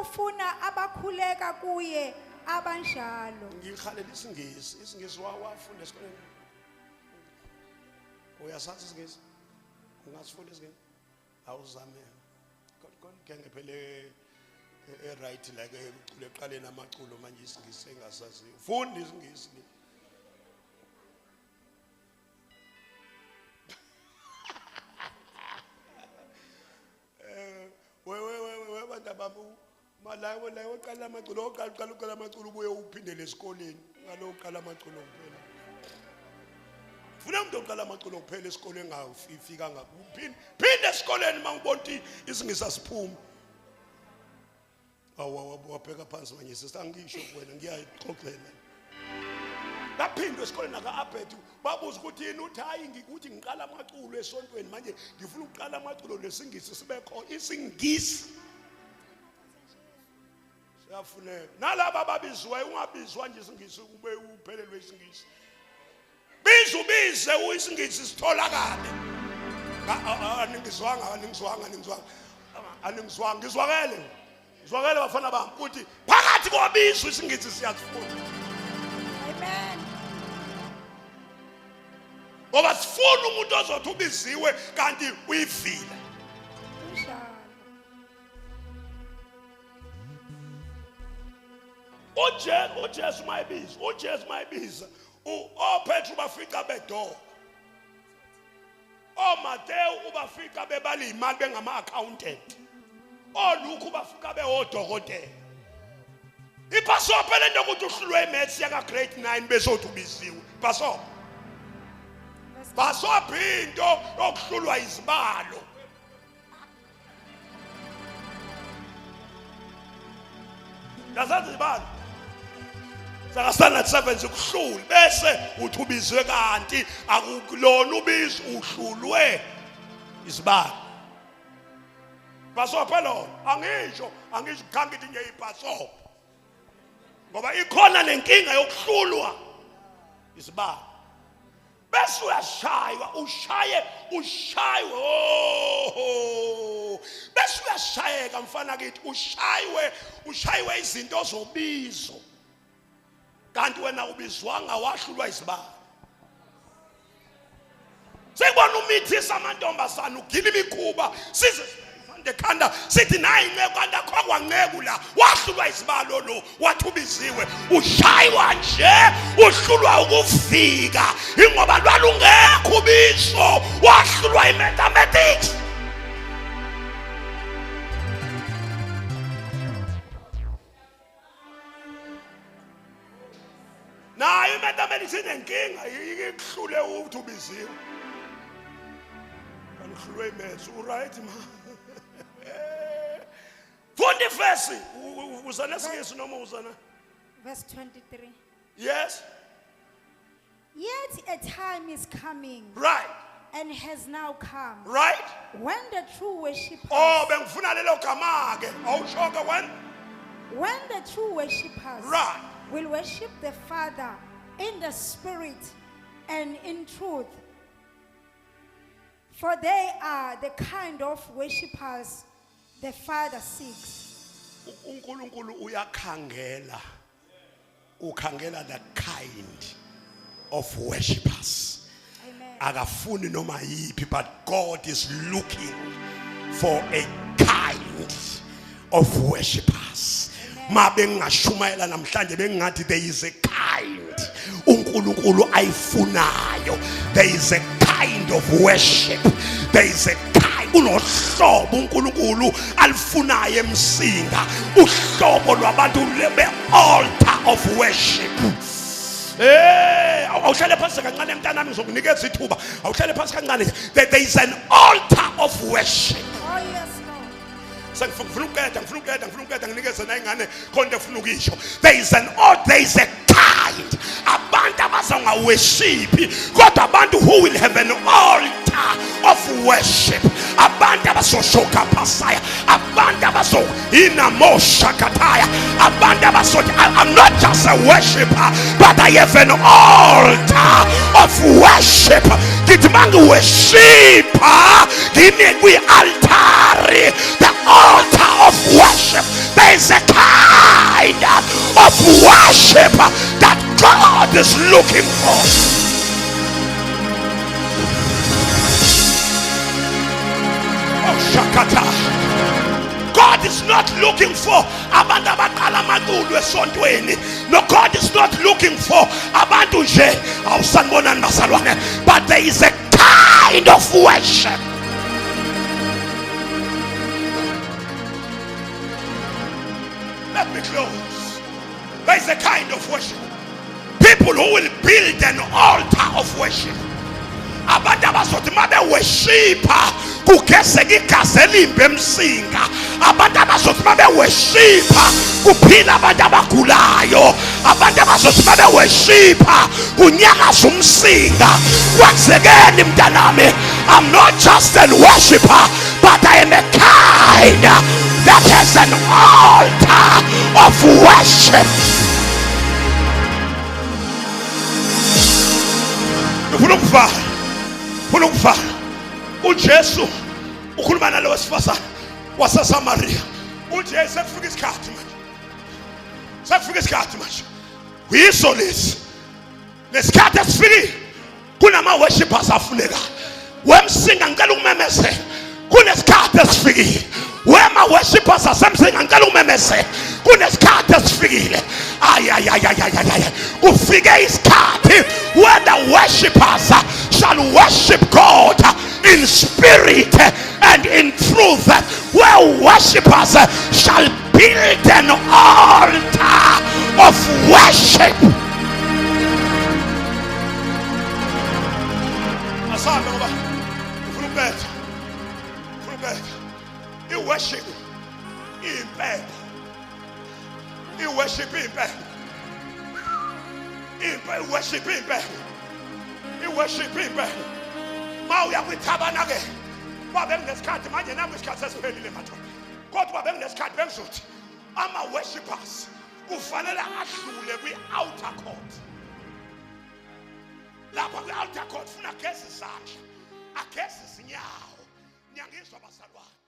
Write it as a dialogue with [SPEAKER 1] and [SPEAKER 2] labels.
[SPEAKER 1] ufuna abakhuleka kuye abanjalo.
[SPEAKER 2] ngikhalela isingisi wafunda esikoleni uyasazi isingisi ungasifunda isingisi awuzame kodwa phele right like ucule eqaleni amaculo manje isingisi engasazi funda isingisi we bantu ababu malawo la oqala amaculo oqala amaculo ubuye uphindele esikoleni ngalo oqala amaculo kuphela funa umuntu oqala amaculo kuphela esikoleni ngafika ngakuphinde esikoleni mangibona isingisa siphuma wabheka phansi manje sister ngisho kuwena ngiyayixoxela baphindwe esikoleni aka-Abed babuza ukuthi yini uthi hayi ngikuthi ngiqala amaculo esontweni manje ngifuna ukuqala amaculo lesingisi sibekho isingisi siyafuneka nalaba ababizwayo ungabizwa nje isingisi kube uphelelwe isingisi bize isingisi sitholakale aningizwanga ngizwakele bafana bami ukuthi phakathi kwabizwa isingisi siyasifuna.
[SPEAKER 1] Amen.
[SPEAKER 2] Ngoba sifuna umuntu ozothi ubiziwe kanti uyivile. uJesu mayibiza oPetru bafika bedo oMateyu ubafika bebala imali bengama accountant oluku bafika beodokotela iPassover lento ukuthi uhlulwe imaths yaka grade 9 bezothi ubiziwe Passover into yokuhlulwa izibalo yazazi izibalo saka standard 7 zikuhluli bese uthi ubizwe kanti akulona ubizo uhlulwe izibalo Passover lo angisho kangithi nje iPassover ngoba ikhona lenkinga yokuhlulwa izibalo bese uyashaywa ushaywe bese uyashayeka mfana kithi ushaywe izinto zobizo kanti wena ubizwanga wahlulwa izibalo sekubona umithisa amantombazana ugila imikhuba size dekhanda sithi nayi ngekwanda kwangwanqeku la wahlulwa izibalo lo wathi ubiziwe ushaywa nje uhlulwa ukufika ingoba lwalungekho ubizo wahlulwa imathematics nayo imathematics inenkinga ikuhlule uthi ubiziwe kanhlulwe imaths right ma Fundi verse uzana singisi noma uzana
[SPEAKER 1] verse 23.
[SPEAKER 2] Yes.
[SPEAKER 1] Yet a time is coming.
[SPEAKER 2] Right.
[SPEAKER 1] And has now come.
[SPEAKER 2] Right.
[SPEAKER 1] When the true worshippers.
[SPEAKER 2] Bengifuna lelo gama ke awushoka
[SPEAKER 1] when the true worshippers.
[SPEAKER 2] Right.
[SPEAKER 1] Will worship the Father in the spirit and in truth. For they are the kind of worshippers the Father seeks.
[SPEAKER 2] uNkulunkulu ukhangela that kind of worshippers.
[SPEAKER 1] Amen.
[SPEAKER 2] Akafuni noma yipi, but God is looking for a kind of worshippers. Mabengashumayela namhlanje bengathi there is a kind uNkulunkulu ayifunayo. There is a kind of worship. There is a unohlobo uNkulunkulu alifunayo emsinga uhlobo lwabantu lebe altar of worship. Awuhlale phansi kancane mntanami ngizokunikeza ithuba awuhlale phansi kancane. There is an altar of worship.
[SPEAKER 1] Oh yes Lord.
[SPEAKER 2] Ngifuna ukukhetha nginikeze nayingane khona efuna ukisho. There is a kind abantu abazongaworshipi kodwa abantu who will have an altar of worship. Abantu abazoshoka phasaya abantu inamosha kataya abantu abazothi I'm not just a worshiper but I have an altar of worship. Ngithi mangiworshipa ngine kwi-altari, the altar of worship. There There is a kind of worship that God is looking for. Oh, Shakata. God is not looking for abantu abaqala amaqulu esontweni. No, God is not looking for abantu nje awusanibonani bazalwane, but there is a kind of worship. Let me close. There is a kind of worship. People who will build an altar of worship. Abantu abazothi mabe worshipa kugezeka igazi elimbe emsinga. Abantu abazothi mabe worshipa kuphila abantu abagulayo. Abantu abazothi mabe worshipa kunyakaza umsinga. Kwenzekeni mntanami, I'm not just a worshiper, but I am a kind that has an altar of worship. Ufuna uJesu ukhuluma nalo wesifazane waseSamaria. uJesu sekufika isikhathi manje. Sekufika isikhathi manje. Uyiso lesi. Lesikhathi esifikile kunama worshipers afuneka. Wemsinga ngicela ukumemezela. Kunesikhathi esifikile. Wema worshipers asemsinga ngicela ukumemezela. Kunesikhathi esifikile. Ufike isikhathi when the worshipers shall worship God in spirit and in truth, where worshipers shall build an altar of worship. Asana ngoba ufuna ubetha i-worship impela. I-worship impela. I-worship impela. I-worship impela. Mawuya kwithabana-ke babe ngesikhathi manje nami isikhathi sesiphelile mathona. Kodwa babe ngesikhathi bengizothi ama-worshipers kufanele adlule kwi-outer court. Lapha kwi-outer court funa ageze izandla, ageze izinyawo. Niyangizwa bazalwane?